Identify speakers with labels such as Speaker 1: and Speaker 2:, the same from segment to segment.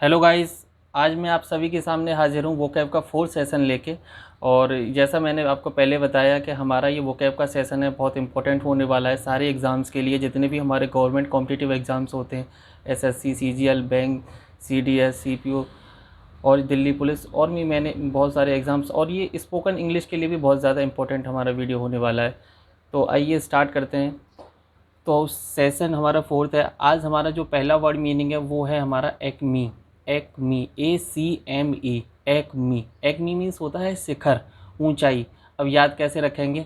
Speaker 1: Hello guys. आज मैं आप सभी के सामने हाजिर हूँ वोकैब का फोर्थ सेशन लेके। और जैसा मैंने आपको पहले बताया कि हमारा ये वोकैब का सेशन है, बहुत इंपॉर्टेंट होने वाला है सारे एग्ज़ाम्स के लिए, जितने भी हमारे गवर्नमेंट कॉम्पिटिटिव एग्ज़ाम्स होते हैं, SSC, CGL, bank, CDS, CPO और दिल्ली पुलिस, और भी मैंने बहुत सारे एग्ज़ाम्स, और ये स्पोकन इंग्लिश के लिए भी बहुत ज़्यादा इंपॉर्टेंट हमारा वीडियो होने वाला है। तो आइए स्टार्ट करते हैं। तो सेशन हमारा फोर्थ है। आज हमारा जो पहला वर्ड मीनिंग है वो है हमारा acme. Acme, ACME, acme. Acme means होता है शिखर, ऊंचाई। अब याद कैसे रखेंगे,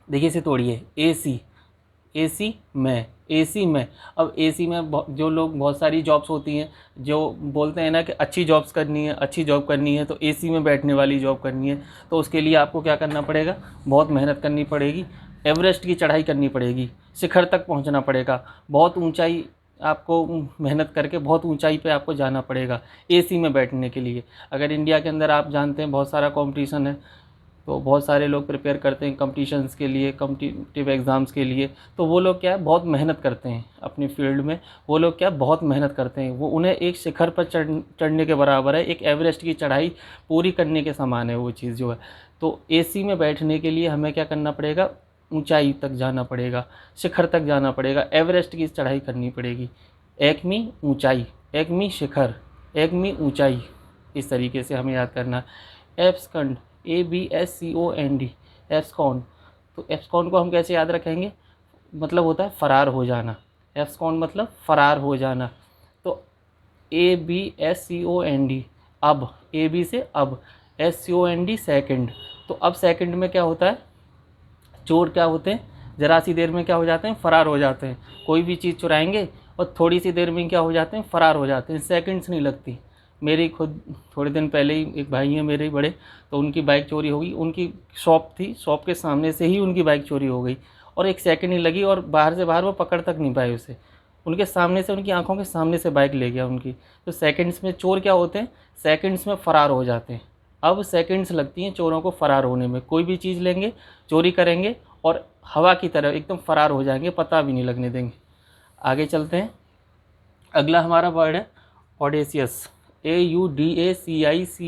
Speaker 1: देखिए इसे तोड़िए। AC, AC में, AC में। अब AC में जो लोग, बहुत सारी जॉब्स होती हैं, जो बोलते हैं ना कि अच्छी जॉब्स करनी है, अच्छी जॉब करनी है, तो AC में बैठने वाली जॉब करनी है। तो उसके लिए आपको क्या करना पड़ेगा, बहुत मेहनत करनी पड़ेगी, एवरेस्ट की चढ़ाई करनी पड़ेगी, शिखर तक पहुंचना पड़ेगा, बहुत ऊंचाई आपको मेहनत करके बहुत ऊंचाई पे आपको जाना पड़ेगा AC में बैठने के लिए। अगर इंडिया के अंदर आप जानते हैं बहुत सारा कंपटीशन है, तो बहुत सारे लोग प्रिपेयर करते हैं कॉम्पिटिशन्स के लिए, कॉम्पिटिटिव एग्ज़ाम्स के लिए। तो वो लोग क्या है, बहुत मेहनत करते हैं अपनी फील्ड में। वो लोग क्या बहुत मेहनत करते हैं, वो उन्हें एक शिखर पर चढ़ने के बराबर है, एक एवरेस्ट की चढ़ाई पूरी करने के समान है वो चीज़ जो है। तो AC में बैठने के लिए हमें क्या करना पड़ेगा, ऊंचाई तक जाना पड़ेगा, शिखर तक जाना पड़ेगा, एवरेस्ट की चढ़ाई करनी पड़ेगी। एकमी ऊंचाई, एकमी शिखर, एकमी ऊंचाई, इस तरीके से हमें याद करना। एब्सकंड, ABSCOND, एब्सकॉन्ड। तो एब्सकॉन्ड को हम कैसे याद रखेंगे, मतलब होता है फरार हो जाना। एब्सकॉन्ड मतलब फरार हो जाना। तो ABSCOND, अब, AB से अब, SCOND सेकंड। तो अब सेकंड में क्या होता है, चोर क्या होते हैं, ज़रा सी देर में क्या हो जाते हैं, फ़रार हो जाते हैं। कोई भी चीज़ चुराएंगे और थोड़ी सी देर में क्या हो जाते हैं, फ़रार हो जाते हैं, सेकंड्स नहीं लगती। मेरी खुद थोड़े दिन पहले ही एक भाई हैं मेरे बड़े, तो उनकी बाइक चोरी हो गई। उनकी शॉप थी, शॉप के सामने से ही उनकी बाइक चोरी हो गई, और एक सेकंड नहीं लगी, और बाहर से बाहर वो पकड़ तक नहीं पाए उसे। उनके सामने से, उनकी आंखों के सामने से बाइक ले गया उनकी। तो सेकंड्स में चोर क्या होते हैं, सेकंड्स में फ़रार हो जाते हैं। अब सेकंड्स लगती हैं चोरों को फ़रार होने में। कोई भी चीज़ लेंगे, चोरी करेंगे, और हवा की तरह एकदम फ़रार हो जाएंगे, पता भी नहीं लगने देंगे। आगे चलते हैं। अगला हमारा वर्ड है ऑडेसियस। AUDACIOUS,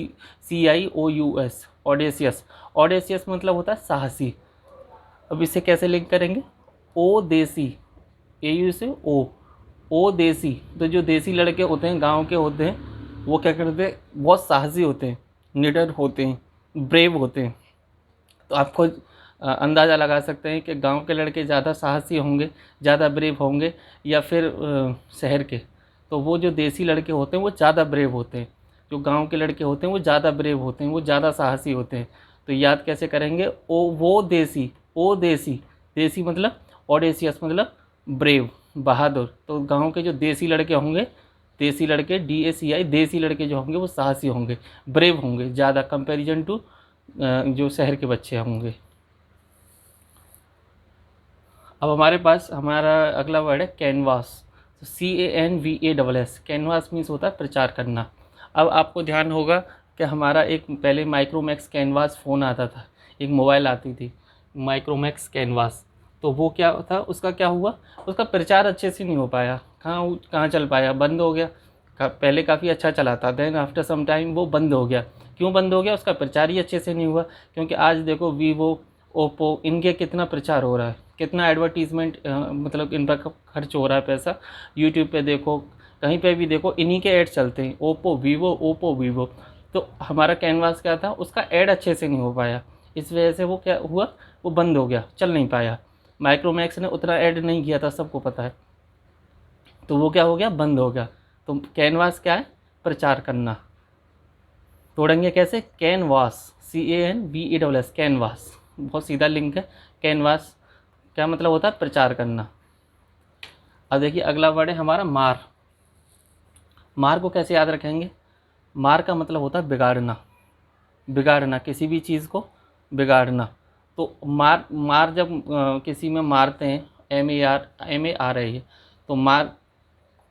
Speaker 1: ऑडेसियस। ऑडेसियस मतलब होता है साहसी। अब इसे कैसे लिंक करेंगे, ओ देसी, AU से ओ देसी। तो जो देसी लड़के होते हैं, गांव के होते हैं, वो क्या करते हैं, बहुत साहसी होते हैं, निडर होते हैं, ब्रेव होते हैं। तो आप खुद अंदाज़ा लगा सकते हैं कि गांव के लड़के ज़्यादा साहसी होंगे, ज़्यादा ब्रेव होंगे, या फिर शहर के। तो वो जो देसी लड़के होते हैं वो ज़्यादा ब्रेव होते हैं, जो गांव के लड़के होते हैं वो ज़्यादा ब्रेव होते हैं, वो ज़्यादा साहसी होते हैं। तो याद कैसे करेंगे, वो देसी, ओ देसी। देसी मतलब, ऑडेसियस मतलब ब्रेव, बहादुर। तो गांव के जो देसी लड़के होंगे, देसी लड़के, DACI, देसी लड़के जो होंगे वो साहसी होंगे, ब्रेव होंगे ज़्यादा, कंपैरिजन टू जो शहर के बच्चे होंगे। अब हमारे पास हमारा अगला वर्ड है कैनवास। तो CANVAS, कैनवास मीन्स होता है प्रचार करना। अब आपको ध्यान होगा कि हमारा एक पहले माइक्रोमैक्स कैनवास फ़ोन आता था, एक मोबाइल आती थी माइक्रोमैक्स कैनवास। तो वो क्या था, उसका क्या हुआ, उसका प्रचार अच्छे से नहीं हो पाया, कहाँ कहाँ चल पाया, बंद हो गया। पहले काफ़ी अच्छा चला था, देन आफ्टर सम टाइम वो बंद हो गया। क्यों बंद हो गया, उसका प्रचार ही अच्छे से नहीं हुआ। क्योंकि आज देखो वीवो, ओप्पो, इनके कितना प्रचार हो रहा है, कितना एडवर्टीज़मेंट, मतलब इन पर खर्च हो रहा है पैसा। यूट्यूब पे देखो, कहीं पे भी देखो, इन्हीं के ऐड चलते हैं, ओप्पो वीवो, ओप्पो वीवो। तो हमारा कैनवास क्या था, उसका ऐड अच्छे से नहीं हो पाया, इस वजह से वो क्या हुआ, वो बंद हो गया, चल नहीं पाया। माइक्रोमैक्स ने उतना ऐड नहीं किया था, सबको पता है। तो वो क्या हो गया, बंद हो गया। तो कैनवास क्या है, प्रचार करना। तोड़ेंगे कैसे, कैनवास, CANVAS, कैनवास, बहुत सीधा लिंक है। कैनवास क्या मतलब होता है, प्रचार करना। अब देखिए अगला वर्ड है हमारा मार। मार को कैसे याद रखेंगे, मार का मतलब होता है बिगाड़ना, बिगाड़ना, किसी भी चीज़ को बिगाड़ना। तो मार, मार जब किसी में मारते हैं, MAR है, तो मार,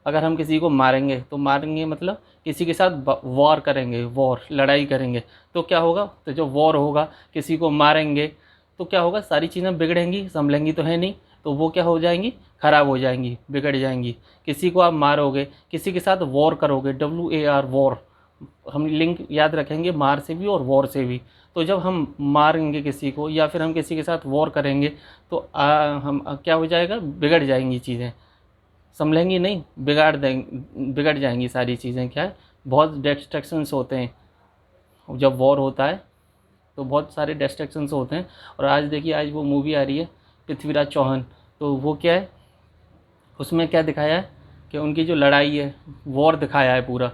Speaker 1: अगर हम किसी को मारेंगे, तो मारेंगे मतलब किसी के साथ वॉर करेंगे, वॉर, लड़ाई करेंगे। तो क्या होगा, तो जो वॉर होगा, किसी को मारेंगे, तो क्या होगा, सारी चीज़ें बिगड़ेंगी, संभलेंगी तो है नहीं, तो वो क्या हो जाएंगी, ख़राब हो जाएंगी, बिगड़ जाएंगी। किसी को आप मारोगे, किसी के साथ वॉर करोगे, WAR वॉर, हम लिंक याद रखेंगे मार से भी और वॉर से भी। तो जब हम मारेंगे किसी को या फिर हम किसी के साथ वॉर करेंगे तो क्या हो जाएगा, बिगड़ जाएंगी चीज़ें, संभलेंगी नहीं, बिगड़ जाएंगी सारी चीज़ें। क्या है, बहुत डिस्ट्रैक्शंस होते हैं जब वॉर होता है, तो बहुत सारे डिस्ट्रैक्शंस होते हैं। और आज देखिए, आज वो मूवी आ रही है पृथ्वीराज चौहान, तो वो क्या है, उसमें क्या दिखाया है कि उनकी जो लड़ाई है, वॉर दिखाया है पूरा,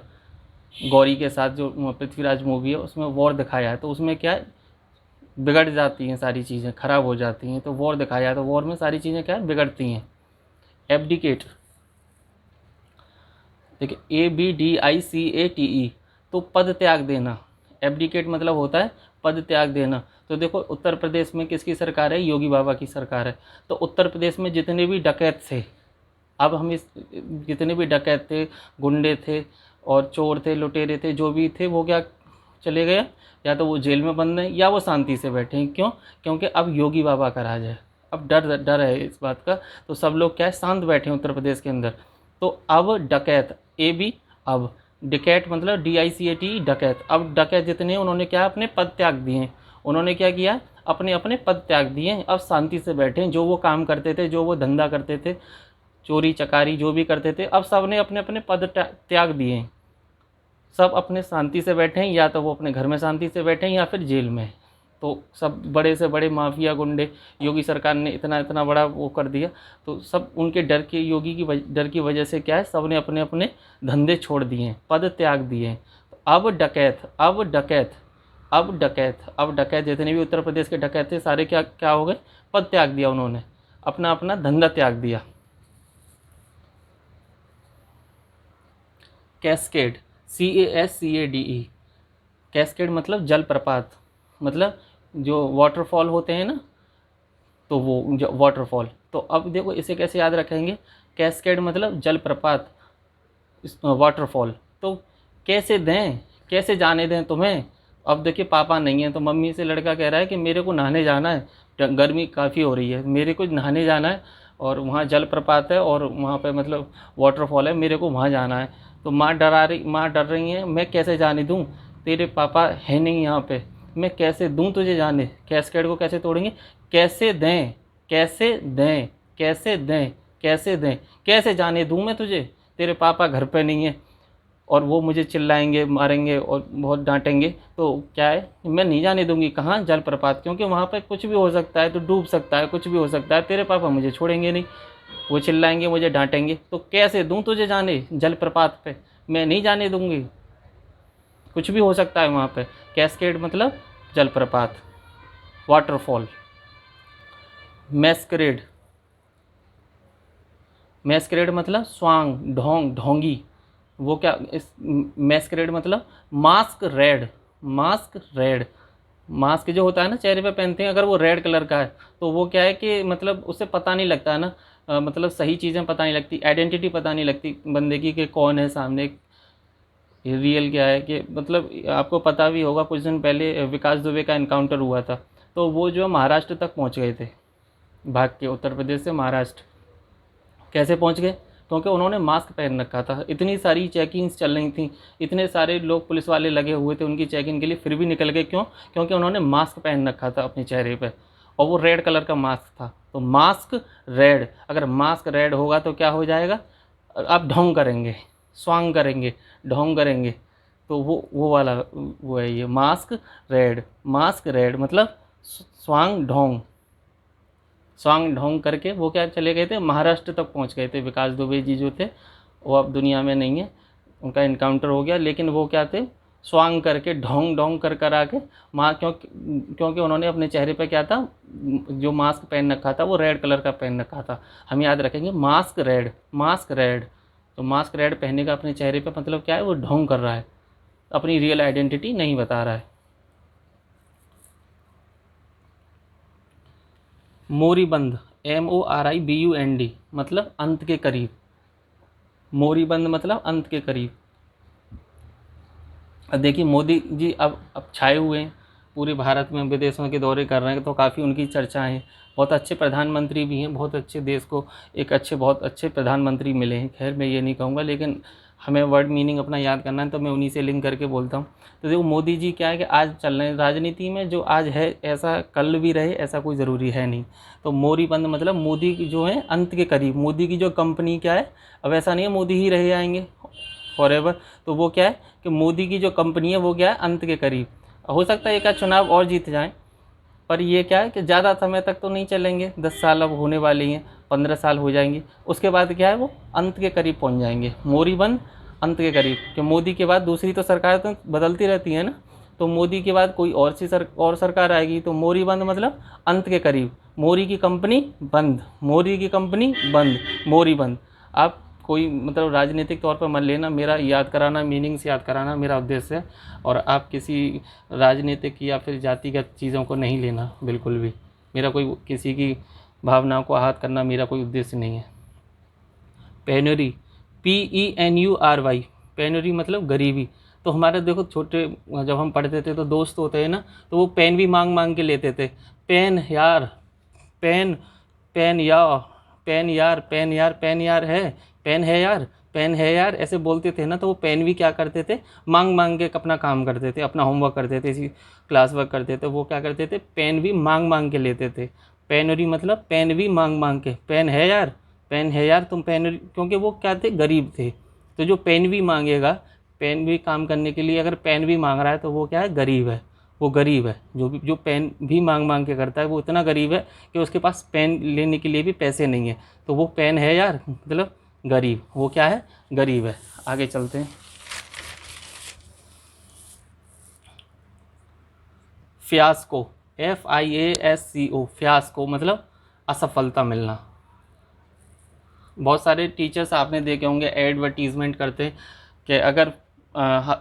Speaker 1: गौरी के साथ जो पृथ्वीराज मूवी है उसमें वॉर दिखाया है। तो उसमें क्या है, बिगड़ जाती हैं सारी चीज़ें, ख़राब हो जाती हैं। तो वॉर दिखाया है, तो वॉर में सारी चीज़ें क्या है, बिगड़ती हैं। एब्डिकेट, देखिए ABDICATE, तो पद त्याग देना। एब्डिकेट मतलब होता है पद त्याग देना। तो देखो, उत्तर प्रदेश में किसकी सरकार है, योगी बाबा की सरकार है। तो उत्तर प्रदेश में जितने भी डकैत थे, अब हम इस जितने भी डकैत थे, गुंडे थे और चोर थे, लुटेरे थे, जो भी थे, वो क्या चले गए, या तो वो जेल में बंद हैं या वो शांति से बैठे हैं। क्यों? क्योंकि अब योगी बाबा का राज है, अब डर डर है इस बात का। तो सब लोग क्या है, शांत बैठे हैं उत्तर प्रदेश के अंदर। तो अब डकैत, AB, अब डिकैट मतलब DICAT, डकैत। अब डकैत जितने हैं उन्होंने क्या, अपने पद त्याग दिए हैं। उन्होंने क्या किया, अपने अपने पद त्याग दिए हैं, अब शांति से बैठे हैं। जो वो काम करते थे, जो वो धंधा करते थे, चोरी चकारी जो भी करते थे, अब सब ने अपने अपने पद त्याग दिए हैं। सब अपने शांति से बैठे हैं, या तो वो अपने घर में शांति से बैठे हैं या फिर जेल में। तो सब बड़े से बड़े माफिया गुंडे, योगी सरकार ने इतना इतना बड़ा वो कर दिया, तो सब उनके डर के, योगी की डर की वजह से क्या है, सब ने अपने अपने धंधे छोड़ दिए हैं, पद त्याग दिए हैं। अब डकैत, अब डकैत, अब डकैत, अब डकैत जितने भी उत्तर प्रदेश के डकैत थे, सारे क्या क्या हो गए, पद त्याग दिया उन्होंने, अपना अपना धंधा त्याग दिया। कैस्केड, CASCADE, कैस्केड मतलब जलप्रपात, मतलब जो वाटरफॉल होते हैं ना, तो वो जो वाटरफॉल। तो अब देखो, इसे कैसे याद रखेंगे, कैस्केड मतलब जलप्रपात, वाटरफॉल। तो कैसे दें, कैसे जाने दें तुम्हें। अब देखिए, पापा नहीं है, तो मम्मी से लड़का कह रहा है कि मेरे को नहाने जाना है, गर्मी काफ़ी हो रही है, मेरे को नहाने जाना है, और वहाँ जलप्रपात है और वहाँ पे मतलब वाटरफॉल है, मेरे को वहाँ जाना है। तो माँ डर रही है, मैं कैसे जाने दूँ, तेरे पापा है नहीं यहाँ पे, मैं कैसे दूँ तुझे जाने। कैस्केड को कैसे तोड़ेंगे, कैसे दें, कैसे दें, कैसे दें, कैसे दें, कैसे जाने दूँ मैं तुझे, तेरे पापा घर पे नहीं है और वो मुझे चिल्लाएंगे, मारेंगे और बहुत डांटेंगे। तो क्या है, मैं नहीं जाने दूंगी। कहाँ, जलप्रपात, क्योंकि वहाँ पे कुछ भी हो सकता है, तो डूब सकता है, कुछ भी हो सकता है, तेरे पापा मुझे छोड़ेंगे नहीं, वो चिल्लाएंगे, मुझे डांटेंगे। तो कैसे दूं तुझे जाने जलप्रपात पे, मैं नहीं जाने दूंगी, कुछ भी हो सकता है वहाँ पे। कैस्केड मतलब जलप्रपात, वाटरफॉल। मैस्करेड, मैस्करेड मतलब स्वांग, ढोंग, ढोंगी। वो क्या, इस मैस्करेड मतलब mask red, mask red. Mask जो होता है ना, चेहरे पे पहनते हैं, अगर वो रेड कलर का है तो वो क्या है कि मतलब उससे पता नहीं लगता है ना, मतलब सही चीज़ें पता नहीं लगती, आइडेंटिटी पता नहीं लगती बंदे की कि कौन है सामने, रियल क्या है। कि मतलब आपको पता भी होगा, कुछ दिन पहले विकास दुबे का इनकाउंटर हुआ था, तो वो जो महाराष्ट्र तक पहुंच गए थे, भाग के उत्तर प्रदेश से महाराष्ट्र। कैसे पहुंच गए, क्योंकि उन्होंने मास्क पहन रखा था। इतनी सारी चेकिंग्स चल रही थी, इतने सारे लोग पुलिस वाले लगे हुए थे उनकी चेकिंग के लिए, फिर भी निकल गए। क्यों? क्योंकि उन्होंने मास्क पहन रखा था अपने चेहरे पे, और वो रेड कलर का मास्क था। तो मास्क रेड, अगर मास्क रेड होगा तो क्या हो जाएगा, आप ढोंग करेंगे, स्वांग करेंगे, ढोंग करेंगे। तो वो वाला वो है ये मास्क रेड। मास्क रेड मतलब स्वांग ढोंग, स्वांग ढोंग करके वो क्या चले गए थे, महाराष्ट्र तक पहुंच गए थे। विकास दुबे जी जो थे वो अब दुनिया में नहीं है, उनका इनकाउंटर हो गया, लेकिन वो क्या थे, स्वांग करके, ढोंग ढोंग कर आके क्योंकि उन्होंने अपने चेहरे पे क्या था, जो मास्क पहन रखा था वो रेड कलर का पहन रखा था। हम याद रखेंगे मास्क रेड, मास्क रेड। तो मास्क रेड पहनने का अपने चेहरे पे मतलब क्या है, वो ढोंग कर रहा है, अपनी रियल आइडेंटिटी नहीं बता रहा है। मोरीबंद, MORIBUND मतलब अंत के करीब, मोरीबंद मतलब अंत के करीब। अब देखिए, मोदी जी अब छाए हुए हैं, पूरे भारत में विदेशों के दौरे कर रहे हैं, तो काफ़ी उनकी चर्चा है। बहुत अच्छे प्रधानमंत्री भी हैं, बहुत अच्छे देश को एक बहुत अच्छे प्रधानमंत्री मिले हैं। खैर मैं ये नहीं कहूँगा, लेकिन हमें वर्ड मीनिंग अपना याद करना है, तो मैं उन्हीं से लिंक करके बोलता हूँ। तो देखो मोदी जी क्या है कि आज चल रहे हैं राजनीति में, जो आज है ऐसा कल भी रहे ऐसा कोई ज़रूरी है नहीं। तो मोदी बंद मतलब मोदी की जो है अंत के करीब, मोदी की जो कंपनी क्या है, अब ऐसा नहीं है मोदी ही रहे आएंगे फॉरएवर। तो वो क्या है कि मोदी की जो कंपनी है वो क्या है, अंत के करीब। हो सकता है एक चुनाव और जीत जाएं, पर ये क्या है कि ज़्यादा समय तक तो नहीं चलेंगे। 10 साल अब होने वाले हैं, 15 साल हो जाएंगे, उसके बाद क्या है वो अंत के करीब पहुंच जाएंगे। मोदी बंद अंत के करीब, कि मोदी के बाद दूसरी तो सरकार तो बदलती रहती है ना, तो मोदी के बाद कोई और सी सरकार आएगी, तो मोदी बंद मतलब अंत के करीब। मोदी की कंपनी बंद, मोदी की कंपनी बंद, मोदी बंद। आप कोई मतलब राजनीतिक तौर पर मत लेना, मेरा याद कराना, मीनिंग्स याद कराना मेरा उद्देश्य है, और आप किसी राजनीतिक या फिर जातिगत चीज़ों को नहीं लेना बिल्कुल भी। मेरा कोई किसी की भावनाओं को आहत करना मेरा कोई उद्देश्य नहीं है। पेनुरी, PENURY, पेनुरी मतलब गरीबी। तो हमारे देखो छोटे जब हम पढ़ते थे तो दोस्त होते हैं ना, तो वो पेन भी मांग मांग के लेते थे। पेन यार, पेन, पेन या, पेन यार, पेन यार, पेन यार है, पेन है यार, पेन है यार, ऐसे बोलते थे ना। तो वो पेन भी क्या करते थे, मांग मांग के अपना काम करते थे, अपना होमवर्क करते थे, इसी क्लास वर्क करते थे, वो क्या करते थे, पेन भी मांग मांग के लेते थे। पेनरी मतलब पेन भी मांग मांग के, पेन है यार, पेन है यार, तुम पेन, क्योंकि वो क्या थे, गरीब थे। तो जो पेन भी मांगेगा, पेन भी काम करने के लिए अगर पेन भी मांग रहा है तो वो क्या है, गरीब है। वो गरीब है, जो पेन भी मांग मांग के करता है वो इतना गरीब है कि उसके पास पेन लेने के लिए भी पैसे नहीं है। तो वो पेन है यार मतलब गरीब, वो क्या है, गरीब है। आगे चलते हैं। फियास्को, FIASCO, फियास्को मतलब असफलता मिलना। बहुत सारे टीचर्स आपने देखे होंगे एडवर्टीजमेंट करते कि अगर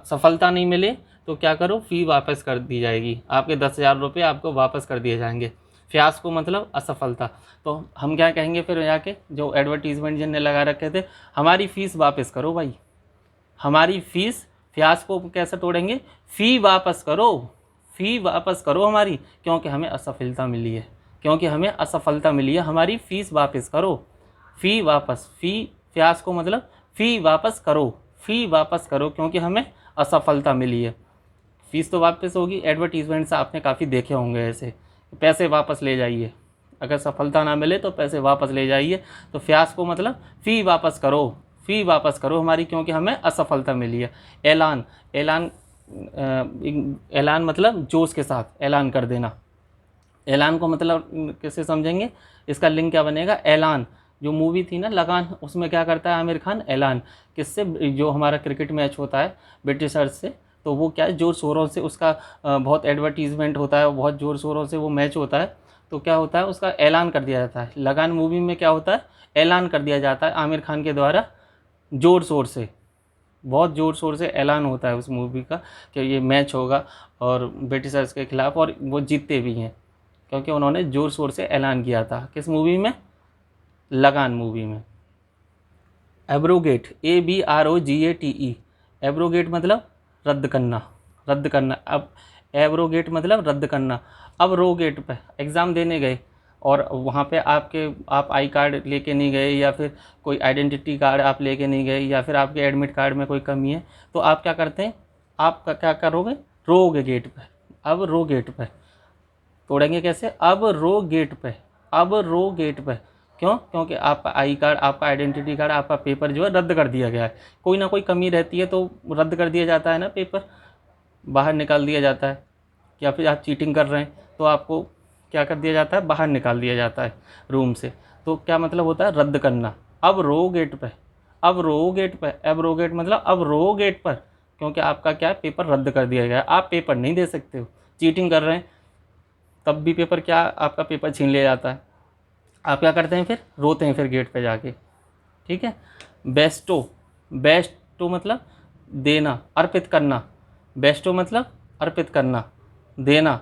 Speaker 1: सफलता नहीं मिले तो क्या करो, फ़ी वापस कर दी जाएगी, आपके 10,000 रुपये आपको वापस कर दिए जाएंगे। फियास्को मतलब असफलता। तो हम क्या कहेंगे फिर जाके, जो एडवर्टीजमेंट जिनने लगा रखे थे, हमारी फ़ीस वापस करो भाई, हमारी फ़ीस। फियास्को को कैसे तोड़ेंगे, फ़ी वापस करो, फ़ी वापस करो हमारी, क्योंकि हमें असफलता मिली है, क्योंकि हमें असफलता मिली है, हमारी फ़ीस वापस करो। फ़ी वापस, फ़ी, फियास्को मतलब फ़ी वापस करो, फ़ी वापस करो, क्योंकि हमें असफलता मिली है। फ़ीस तो वापस होगी, एडवर्टीजमेंट से आपने काफ़ी देखे होंगे ऐसे, पैसे वापस ले जाइए, अगर सफलता ना मिले तो पैसे वापस ले जाइए। तो फियास्को मतलब फ़ी वापस करो, फ़ी वापस करो हमारी, क्योंकि हमें असफलता मिली है। ऐलान, ऐलान, ऐलान मतलब जोश के साथ ऐलान कर देना। ऐलान को मतलब कैसे समझेंगे, इसका लिंक क्या बनेगा, ऐलान। जो मूवी थी ना लगान, उसमें क्या करता है आमिर खान, ऐलान। किससे, जो हमारा क्रिकेट मैच होता है ब्रिटिशर्स से, तो वो क्या है, ज़ोर शोरों से उसका बहुत एडवर्टीजमेंट होता है, बहुत ज़ोर शोरों से वो मैच होता है, तो क्या होता है, उसका ऐलान कर दिया जाता है। लगान मूवी में क्या होता है, ऐलान कर दिया जाता है आमिर खान के द्वारा, ज़ोर शोर से, बहुत ज़ोर शोर से ऐलान होता है उस मूवी का कि ये मैच होगा और ब्रिटिशर्स के खिलाफ, और वो जीतते भी हैं, क्योंकि उन्होंने ज़ोर शोर से ऐलान किया था। किस मूवी में, लगान मूवी में। एब्रोगेट, ABROGATE, एब्रोगेट मतलब रद्द करना, रद्द करना। अब एब्रोगेट मतलब रद्द करना। अब रोगेट पे एग्ज़ाम देने गए और वहाँ पे आप आई कार्ड लेके नहीं गए, या फिर कोई आइडेंटिटी कार्ड आप लेके नहीं गए, या फिर आपके एडमिट कार्ड में कोई कमी है, तो आप क्या करते हैं, आप क्या करोगे, रोगे गेट पे। अब रो गेट पे तोड़ेंगे कैसे, अब रो गेट पे, अब रो गेट पे। क्यों, क्योंकि आपका आई कार्ड, आपका आइडेंटिटी कार्ड, आपका पेपर जो है रद्द कर दिया गया है। कोई ना कोई कमी रहती है तो रद्द कर दिया जाता है ना, पेपर बाहर निकाल दिया जाता है। या फिर आप चीटिंग कर रहे हैं तो आपको क्या कर दिया जाता है, बाहर निकाल दिया जाता है रूम से। तो क्या मतलब होता है, रद्द करना। अब रो गेट पे, अब रो गेट पे, अब रो गेट मतलब अब रो गेट पर, क्योंकि आपका क्या है, पेपर रद्द कर दिया गया है, आप पेपर नहीं दे सकते हो, चीटिंग कर रहे हैं, तब भी पेपर क्या, आपका पेपर छीन लिया जाता है। आप क्या करते हैं, फिर रोते हैं फिर गेट पे जाके। ठीक है। बेस्टो, बेस्टो मतलब देना, अर्पित करना। बेस्टो मतलब अर्पित करना, देना।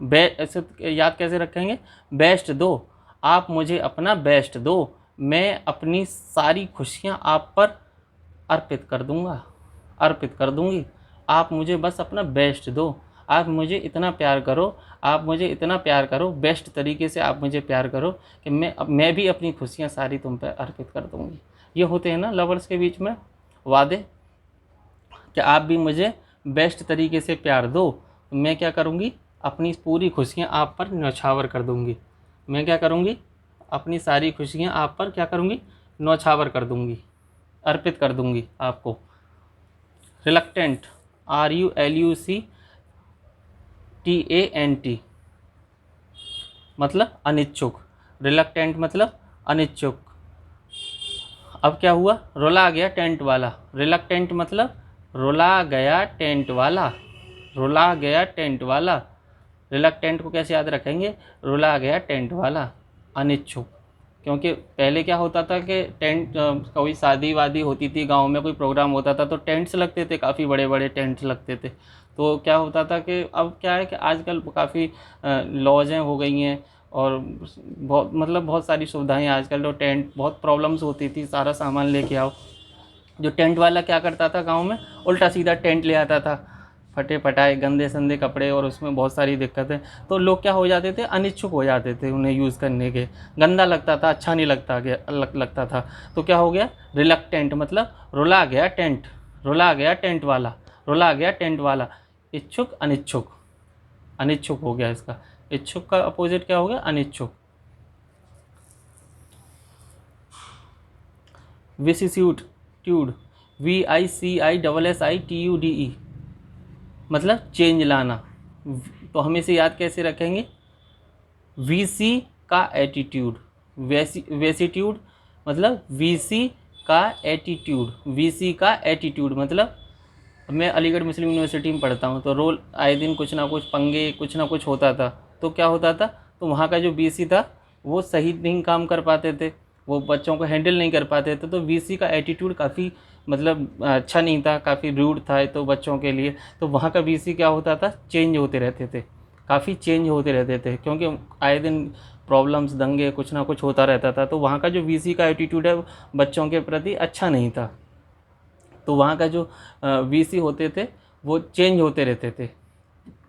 Speaker 1: ऐसे याद कैसे रखेंगे, बेस्ट दो, आप मुझे अपना बेस्ट दो, मैं अपनी सारी खुशियाँ आप पर अर्पित कर दूंगा, अर्पित कर दूंगी, आप मुझे बस अपना बेस्ट दो। आप मुझे इतना प्यार करो, आप मुझे इतना प्यार करो, बेस्ट तरीके से आप मुझे प्यार करो कि मैं भी अपनी खुशियाँ सारी तुम पे अर्पित कर दूँगी। ये होते हैं ना लवर्स के बीच में वादे कि आप भी मुझे बेस्ट तरीके से प्यार दो, मैं क्या करूँगी, अपनी पूरी खुशियाँ आप पर न्यौछावर कर दूँगी। मैं क्या करूँगी, अपनी सारी खुशियाँ आप पर क्या करूँगी, न्यौछावर कर दूँगी, अर्पित कर दूँगी आपको। रिलक्टेंट, RULUCTANT, मतलब अनिच्छुक। रिलक्टेंट मतलब अनिच्छुक। अब क्या हुआ, रुला गया टेंट वाला। रिलक्टेंट मतलब रुला गया टेंट वाला, रुला गया टेंट वाला। रिलक्टेंट को कैसे याद रखेंगे, रुला गया टेंट वाला, अनिच्छुक। क्योंकि पहले क्या होता था कि टेंट, कोई शादी वादी होती थी गांव में, कोई प्रोग्राम होता था तो टेंट्स लगते थे, काफ़ी बड़े बड़े टेंट्स लगते थे। तो क्या होता था कि अब क्या है कि आजकल काफ़ी लॉज हो गई हैं और बहुत सारी सुविधाएं आजकल। तो टेंट बहुत प्रॉब्लम्स होती थी, सारा सामान लेके आओ। जो टेंट वाला क्या करता था गांव में, उल्टा सीधा टेंट ले आता था, फटे फटाए गंदे संदे कपड़े, और उसमें बहुत सारी दिक्कतें। तो लोग क्या हो जाते थे, अनिच्छुक हो जाते थे उन्हें यूज़ करने के। गंदा लगता था, अच्छा नहीं लगता था। तो क्या हो गया, रिलक्टेंट मतलब रुला गया टेंट, रुला गया टेंट वाला, रुला गया टेंट वाला। इच्छुक अनिच्छुक, अनिच्छुक हो गया इसका। इच्छुक का अपोजिट क्या हो गया, अनिच्छुक। विसिस्यूट्यूड, VICISSITUDE, मतलब चेंज लाना। तो हम इसे याद कैसे रखेंगे, VC का एटीट्यूड, वेसिट्यूड मतलब VC का एटीट्यूड, VC का एटीट्यूड मतलब, मैं अलीगढ़ मुस्लिम यूनिवर्सिटी में पढ़ता हूँ, तो रोल आए दिन कुछ ना कुछ पंगे, कुछ ना कुछ होता था। तो क्या होता था, तो वहाँ का जो VC था वो सही नहीं काम कर पाते थे, वो बच्चों को हैंडल नहीं कर पाते थे। तो VC का एटीट्यूड काफ़ी मतलब अच्छा नहीं था, काफ़ी रूड था तो बच्चों के लिए। तो वहाँ का VC क्या होता था, चेंज होते रहते थे, काफ़ी चेंज होते रहते थे, क्योंकि आए दिन प्रॉब्लम्स, दंगे, कुछ ना कुछ होता रहता था। तो वहाँ का जो VC का एटीट्यूड है बच्चों के प्रति अच्छा नहीं था। तो वहाँ का जो VC होते थे वो चेंज होते रहते थे,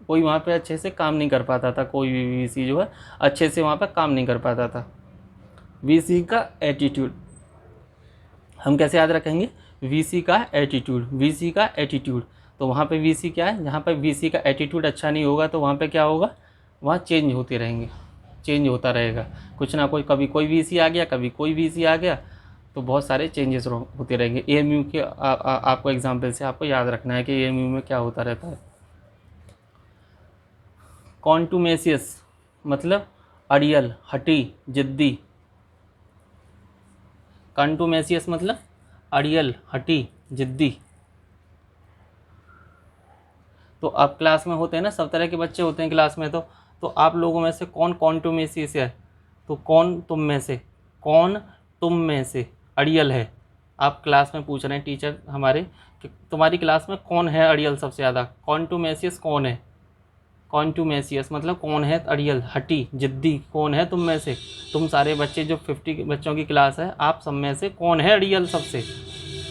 Speaker 1: कोई वहाँ पे अच्छे से काम नहीं कर पाता था, कोई भी VC जो है अच्छे से वहाँ पे काम नहीं कर पाता था। VC का एटीट्यूड हम कैसे याद रखेंगे, VC का एटीट्यूड, VC का एटीट्यूड। तो वहाँ पे VC क्या है, जहाँ पे VC का एटीट्यूड अच्छा नहीं होगा तो वहाँ पे क्या होगा, वहाँ चेंज होते रहेंगे, चेंज होता रहेगा, कुछ ना कुछ, कभी कोई VC आ गया, कभी कोई VC आ गया, तो बहुत सारे चेंजेस होते रहेंगे। AMU के आपको एग्जाम्पल से आपको याद रखना है कि AMU में क्या होता रहता है। कॉन्टूमेशियस मतलब अड़ियल, हठी, जिद्दी। कॉन्टूमेशियस मतलब अड़ियल, हठी, जिद्दी। तो आप क्लास में होते हैं ना, सब तरह के बच्चे होते हैं क्लास में। तो आप लोगों में से कौन कॉन्टूमेशियस है, तो कौन तुम में से, कौन तुम में से अड़ियल है। आप क्लास में पूछ रहे हैं टीचर हमारे कि तुम्हारी क्लास में कौन है अड़ियल सबसे ज़्यादा, कॉन्टूमेशियस कौन है। कॉन्टूमेशियस मतलब कौन है अड़ियल, हठी, जिद्दी, कौन है तुम में से। तुम सारे बच्चे जो 50 बच्चों की क्लास है, आप सब में से कौन है अड़ियल, सबसे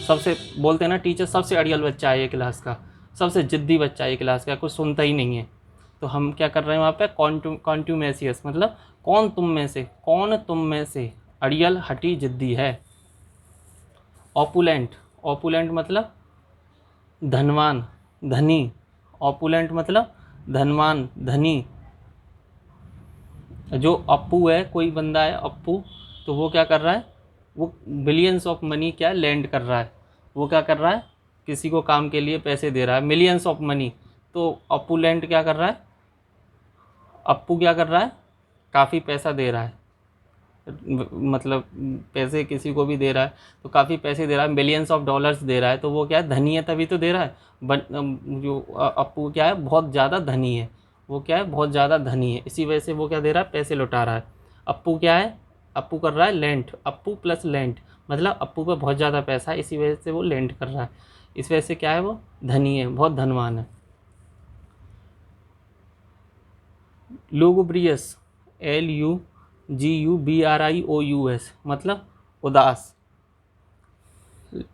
Speaker 1: सबसे बोलते हैं ना टीचर, सबसे अड़ियल बच्चा है ये क्लास का, सबसे जिद्दी बच्चा है ये क्लास का, कुछ सुनता ही नहीं है। तो हम क्या कर रहे हैं वहाँ पे, कॉन्टूमेशियस मतलब कौन तुम में से, कौन तुम में से अड़ियल, हठी, जिद्दी है। ऑपुलेंट, ऑपुलेंट मतलब धनवान, धनी। ऑपुलेंट मतलब धनवान, धनी। जो अप्पू है, कोई बंदा है अप्पू, तो वो क्या कर रहा है, वो बिलियंस ऑफ मनी क्या लैंड कर रहा है, वो क्या कर रहा है, किसी को काम के लिए पैसे दे रहा है, मिलियंस ऑफ मनी। तो अप्पूलेंट क्या कर रहा है, अप्पू क्या कर रहा है, काफ़ी पैसा दे रहा है, मतलब पैसे किसी को भी दे रहा है तो काफ़ी पैसे दे रहा है, मिलियंस ऑफ डॉलर्स दे रहा है, तो वो क्या है, धनी है तभी तो दे रहा है। बट जो अप्पू क्या है, बहुत ज़्यादा धनी है, वो क्या है, बहुत ज़्यादा धनी है, इसी वजह से वो क्या दे रहा है, पैसे लौटा रहा है। अप्पू क्या है, अप्पू कर रहा है लेंट, अप्पू प्लस लेंट मतलब अप्पू पे बहुत ज़्यादा पैसा है, इसी वजह से वो लेंट कर रहा है, इस वजह से क्या है, वो धनी है, बहुत धनवान है। लुगुब्रियस, LUGUBRIOUS मतलब उदास।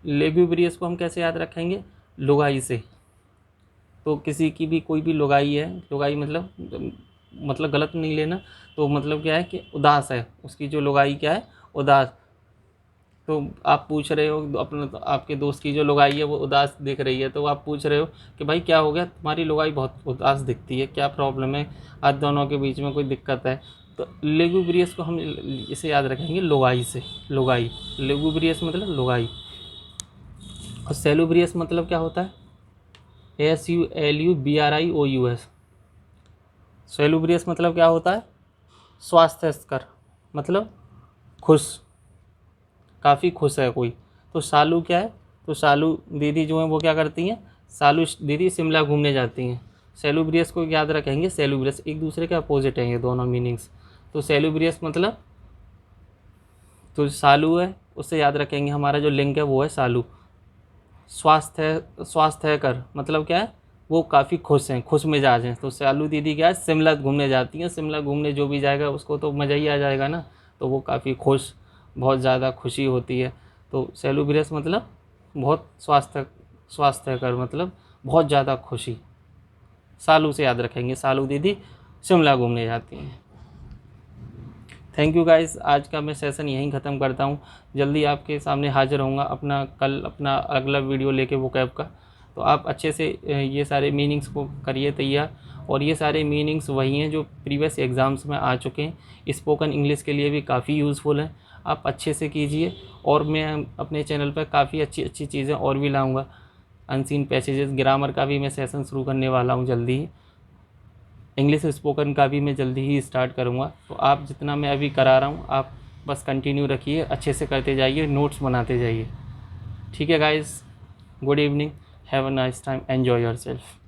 Speaker 1: लेब्यूब्रियस को हम कैसे याद रखेंगे, लुगाई से। तो किसी की भी कोई भी लुगाई है, लुगाई मतलब गलत नहीं लेना, तो मतलब क्या है कि उदास है, उसकी जो लुगाई क्या है, उदास। तो आप पूछ रहे हो अपने, आपके दोस्त की जो लुगाई है वो उदास दिख रही है, तो आप पूछ रहे हो कि भाई क्या हो गया, तुम्हारी लुगाई बहुत उदास दिखती है, क्या प्रॉब्लम है, आज दोनों के बीच में कोई दिक्कत है। तो लेगुब्रियस को हम इसे याद रखेंगे लुगाई से, लुगाई। लेगुब्रियस मतलब लुगाई। और सेलुब्रियस मतलब क्या होता है, SULUBRIOUS। सेलुब्रियस मतलब क्या होता है, स्वास्थ्यकर, मतलब खुश, काफ़ी खुश है कोई। तो सालू क्या है, तो सालू दीदी जो है वो क्या करती हैं, सालू दीदी शिमला घूमने जाती हैं। सेलुब्रियस को याद रखेंगे सेलुब्रियस, एक दूसरे के अपोजिट हैं ये दोनों मीनिंग्स। तो सेलुब्रियस मतलब, तो सालू है उससे याद रखेंगे हमारा जो लिंक है वो है सालू। स्वास्थ्यकर मतलब क्या है, वो काफ़ी खुश हैं, खुश मिजाज हैं। तो सालू दीदी क्या है, शिमला घूमने जाती हैं, शिमला घूमने जो भी जाएगा उसको तो मज़ा ही आ जाएगा ना, तो वो काफ़ी खुश, बहुत ज़्यादा खुशी होती है। तो सेलुब्रियस मतलब बहुत स्वास्थ्यकर मतलब बहुत ज़्यादा खुशी। सालू से याद रखेंगे, सालू दीदी शिमला घूमने जाती हैं। थैंक यू गाइस, आज का मैं सेशन यहीं ख़त्म करता हूँ। जल्दी आपके सामने हाज़िर होऊंगा कल अपना अगला वीडियो लेके वोकैब का। तो आप अच्छे से ये सारे मीनिंग्स को करिए तैयार, और ये सारे मीनिंग्स वही हैं जो प्रीवियस एग्ज़ाम्स में आ चुके हैं, स्पोकन इंग्लिश के लिए भी काफ़ी यूज़फुल हैं। आप अच्छे से कीजिए, और मैं अपने चैनल पर काफ़ी अच्छी अच्छी चीज़ें और भी लाऊँगा। अनसीन पैसेजेस, ग्रामर का भी मैं सेशन शुरू करने वाला हूँ जल्दी ही। इंग्लिश स्पोकन का भी मैं जल्दी ही स्टार्ट करूँगा। तो आप जितना मैं अभी करा रहा हूँ आप बस कंटिन्यू रखिए, अच्छे से करते जाइए, नोट्स बनाते जाइए। ठीक है guys, good evening, have a nice time, enjoy yourself.